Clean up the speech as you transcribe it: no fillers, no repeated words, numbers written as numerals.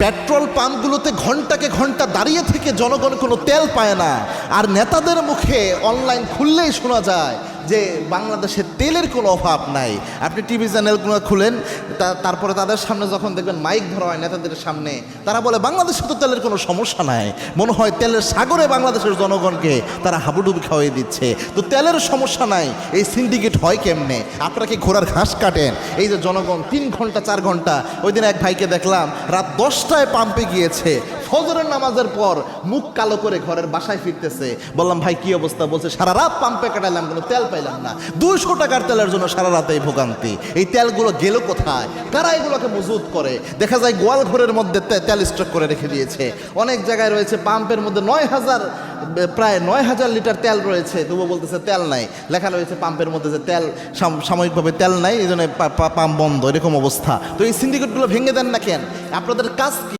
Petrol পাম্পগুলোতে ঘন্টাকে ঘন্টা দাঁড়িয়ে থেকে জনগণ কোনো তেল পায় না, আর নেতাদের মুখে অনলাইন খুললেই শোনা যায় যে বাংলাদেশে তেলের কোনো অভাব নাই। আপনি টিভি চ্যানেলগুলো খুলেন, তারপরে তাদের সামনে যখন দেখবেন মাইক ধরা হয় নেতাদের সামনে, তারা বলে বাংলাদেশে তো তেলের কোনো সমস্যা নাই। মনে হয় তেলের সাগরে বাংলাদেশের জনগণকে তারা হাবুডুবু খাওয়াই দিচ্ছে। তো তেলের সমস্যা নাই, এই সিন্ডিকেট হয় কেমনে? আপনারা কি ঘোড়ার ঘাস কাটেন? এই যে জনগণ 3 ঘন্টা 4 ঘন্টা, ওই দিন এক ভাইকে দেখলাম রাত 10টায় পাম্পে গিয়েছে, ফজরের নামাজের পর মুখ কালো করে ঘরের বাসায় ফিরতেছে। বললাম ভাই কি অবস্থা? বলছে সারা রাত পাম্পে কাটাইলাম, কোনো তেল পাইলাম না। 200 টাকার তেলের জন্য সারা রাতে এই ভোগান্তি। এই তেলগুলো গেল কোথায়? কারা এগুলোকে মজুত করে? দেখা যায় গোয়াল ঘরের মধ্যে তেল স্টক করে রেখে দিয়েছে। অনেক জায়গায় রয়েছে পাম্পের মধ্যে প্রায় 9,000 লিটার তেল রয়েছে, তবুও বলতেছে তেল নাই। লেখা রয়েছে পাম্পের মধ্যে যে তেল সাময়িকভাবে তেল নাই, এই জন্য পাম্প বন্ধ, এরকম অবস্থা। তো এই সিন্ডিকেটগুলো ভেঙে দেন না কেন? আপনাদের কাজ কি?